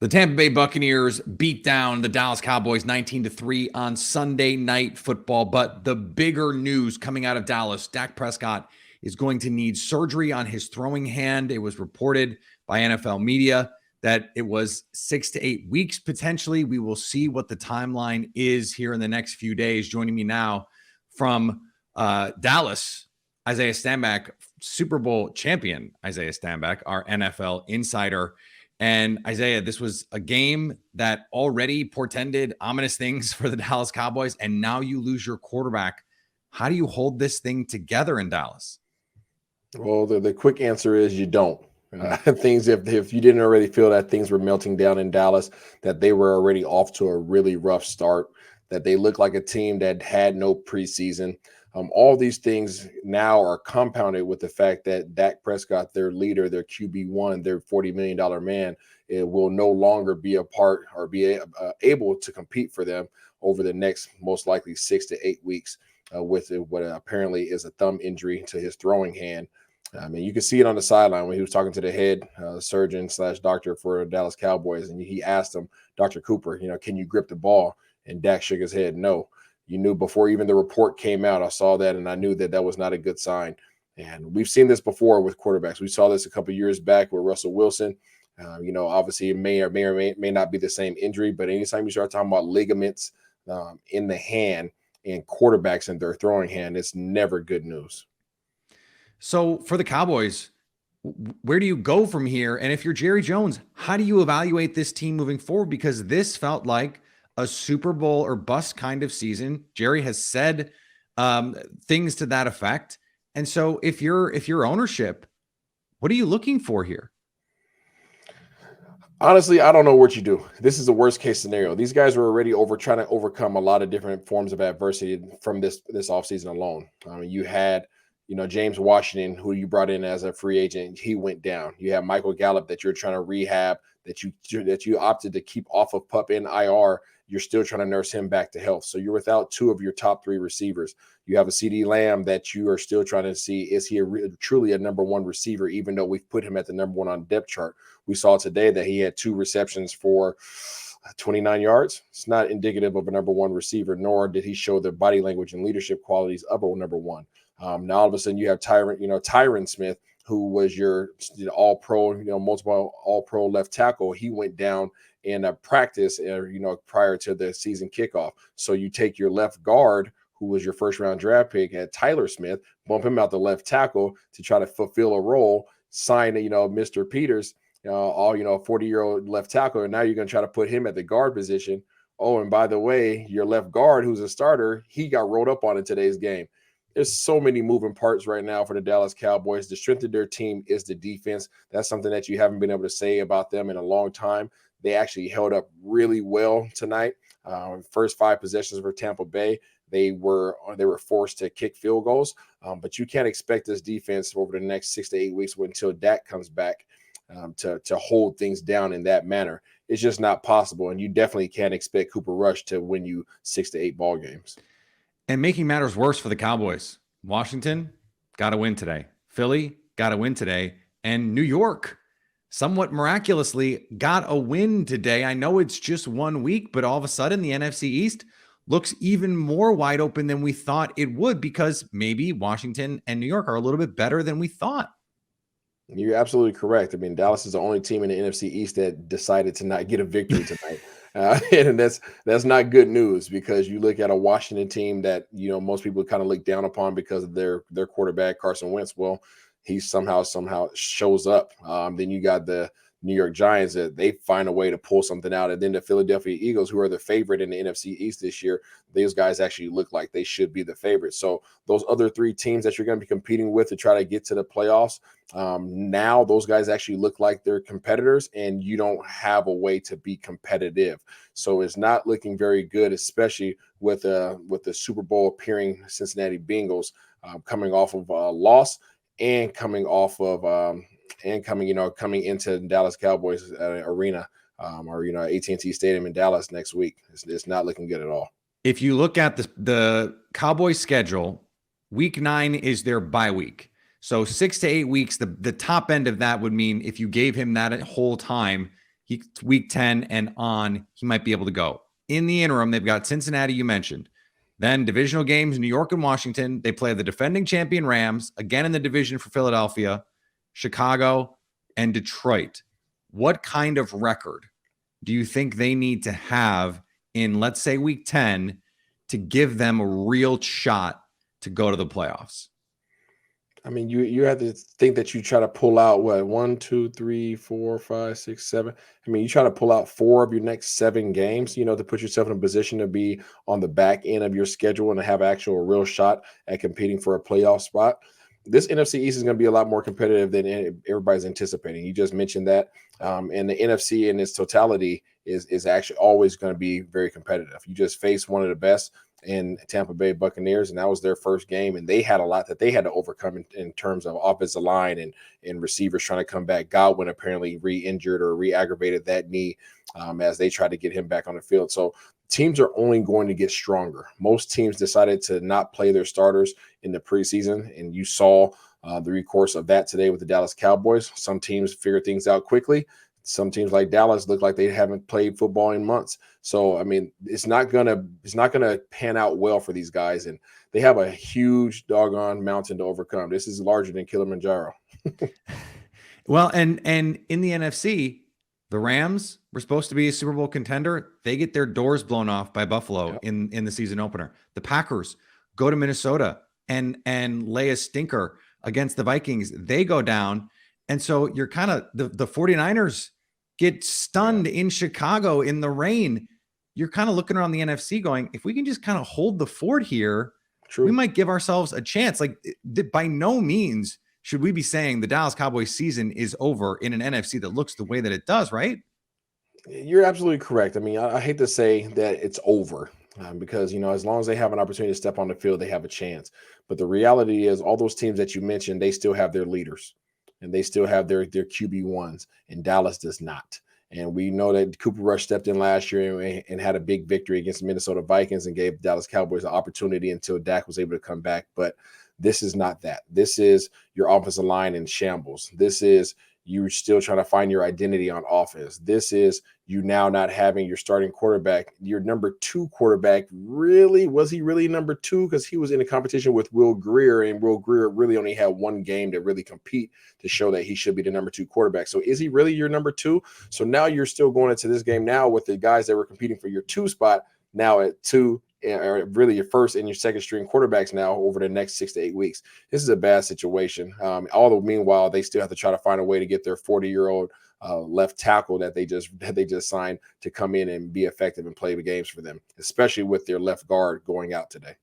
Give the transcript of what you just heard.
The Tampa Bay Buccaneers beat down the Dallas Cowboys 19-3 on Sunday Night Football. But the bigger news coming out of Dallas, Dak Prescott is going to need surgery on his throwing hand. It was reported by NFL media that it was 6 to 8 weeks potentially. We will see what the timeline is here in the next few days. Joining me now from Dallas, Isaiah Stanback, Super Bowl champion Isaiah Stanback, our NFL insider. And Isaiah, this was a game that already portended ominous things for the Dallas Cowboys, and now you lose your quarterback. How do you hold this thing together in Dallas? Well, the quick answer is you don't. Things, if you didn't already feel that things were melting down in Dallas, that they were already off to a really rough start, that they looked like a team that had no preseason. All these things now are compounded with the fact that Dak Prescott, their leader, their QB1, their $40 million man, it will no longer be a part or be able to compete for them over the next most likely 6 to 8 weeks with what apparently is a thumb injury to his throwing hand. I mean, you can see it on the sideline when he was talking to the head surgeon / doctor for the Dallas Cowboys, and he asked him, Dr. Cooper, can you grip the ball? And Dak shook his head, no. You knew before even the report came out, I saw that, and I knew that was not a good sign. And we've seen this before with quarterbacks. We saw this a couple of years back with Russell Wilson. Obviously it may not be the same injury, but anytime you start talking about ligaments in the hand and quarterbacks in their throwing hand, it's never good news. So for the Cowboys, where do you go from here? And if you're Jerry Jones, how do you evaluate this team moving forward? Because this felt like a Super Bowl or bust kind of season. Jerry has said things to that effect. And so if you're ownership, what are you looking for here? Honestly, I don't know what you do. This is the worst case scenario. These guys were already trying to overcome a lot of different forms of adversity from this offseason alone. You had James Washington, who you brought in as a free agent, he went down. You have Michael Gallup that you're trying to rehab, that you opted to keep off of PUP in IR. You're still trying to nurse him back to health. So you're without two of your top three receivers. You have a CeeDee Lamb that you are still trying to see, is he truly a number one receiver, even though we've put him at the number one on depth chart. We saw today that he had 2 receptions for 29 yards. It's not indicative of a number one receiver, nor did he show the body language and leadership qualities of a number one. Now all of a sudden you have Tyron Smith, who was your all-pro, multiple all-pro left tackle. He went down in a practice, prior to the season kickoff. So you take your left guard, who was your first-round draft pick, at Tyler Smith, bump him out the left tackle to try to fulfill a role, sign, Mr. Peters, 40-year-old left tackle, and now you're going to try to put him at the guard position. Oh, and by the way, your left guard, who's a starter, he got rolled up on in today's game. There's so many moving parts right now for the Dallas Cowboys. The strength of their team is the defense. That's something that you haven't been able to say about them in a long time. They actually held up really well tonight. First 5 possessions for Tampa Bay, they were forced to kick field goals. But you can't expect this defense over the next 6 to 8 weeks until Dak comes back to hold things down in that manner. It's just not possible. And you definitely can't expect Cooper Rush to win you 6 to 8 ball games. And making matters worse for the Cowboys, Washington got to win today. Philly got to win today. And New York, somewhat miraculously, got a win today. I know it's just 1 week, but all of a sudden the NFC East looks even more wide open than we thought it would, because maybe Washington and New York are a little bit better than we thought. You're absolutely correct. I mean, Dallas is the only team in the NFC East that decided to not get a victory tonight. And that's not good news, because you look at a Washington team that, most people kind of look down upon because of their quarterback, Carson Wentz. Well, he somehow shows up. Then you got the New York Giants that they find a way to pull something out. And then the Philadelphia Eagles, who are the favorite in the NFC East this year, those guys actually look like they should be the favorite. So those other 3 teams that you're going to be competing with to try to get to the playoffs, now those guys actually look like they're competitors, and you don't have a way to be competitive. So it's not looking very good, especially with the Super Bowl appearing Cincinnati Bengals coming off of a loss and coming off of coming into Dallas Cowboys arena or AT&T Stadium in Dallas next week. It's not looking good at all. If you look at the Cowboys schedule, week 9 is their bye week. So 6 to 8 weeks, the top end of that would mean if you gave him that whole time, week 10 and on, he might be able to go. In the interim, they've got Cincinnati, you mentioned. Then divisional games, New York and Washington. They play the defending champion Rams, again in the division for Philadelphia, Chicago, and Detroit. What kind of record do you think they need to have in, let's say, week 10 to give them a real shot to go to the playoffs? I mean, you have to think that you try to pull out what 1, 2, 3, 4, 5, 6, 7. I mean, you try to pull out 4 of your next 7 games, to put yourself in a position to be on the back end of your schedule and to have actual real shot at competing for a playoff spot. This NFC East is going to be a lot more competitive than everybody's anticipating. You just mentioned that, and the NFC in its totality is actually always going to be very competitive. You just face one of the best in Tampa Bay Buccaneers, and that was their first game, and they had a lot that they had to overcome in terms of offensive line and receivers trying to come back. Godwin apparently re-injured or re-aggravated that knee as they tried to get him back on the field. So teams are only going to get stronger. Most teams decided to not play their starters in the preseason, and you saw the recourse of that today with the Dallas Cowboys. Some teams figured things out quickly. Some teams like Dallas look like they haven't played football in months. So, I mean, it's not gonna pan out well for these guys, and they have a huge doggone mountain to overcome. This is larger than Kilimanjaro. Well, and in the NFC, the Rams were supposed to be a Super Bowl contender. They get their doors blown off by Buffalo in the season opener. The Packers go to Minnesota and lay a stinker against the Vikings. They go down. And so you're kind of the 49ers get stunned in Chicago in the rain. You're kind of looking around the NFC going, if we can just kind of hold the fort here, we might give ourselves a chance. Like, by no means should we be saying the Dallas Cowboys season is over in an NFC that looks the way that it does, right? You're absolutely correct. I mean, I hate to say that it's over because, as long as they have an opportunity to step on the field, they have a chance. But the reality is all those teams that you mentioned, they still have their leaders. And they still have their QB1s, and Dallas does not. And we know that Cooper Rush stepped in last year and had a big victory against the Minnesota Vikings and gave Dallas Cowboys an opportunity until Dak was able to come back. But this is not that. This is your offensive line in shambles. This is you still trying to find your identity on offense. This is you now not having your starting quarterback. Your number 2 quarterback, was he really number 2? Because he was in a competition with Will Grier, and Will Grier really only had one game to really compete to show that he should be the number 2 quarterback. So is he really your number 2? So now you're still going into this game now with the guys that were competing for your 2 spot now at 2, or really your first and your second string quarterbacks now over the next 6 to 8 weeks. This is a bad situation. Although meanwhile, they still have to try to find a way to get their 40-year-old left tackle that they just signed to come in and be effective and play the games for them, especially with their left guard going out today.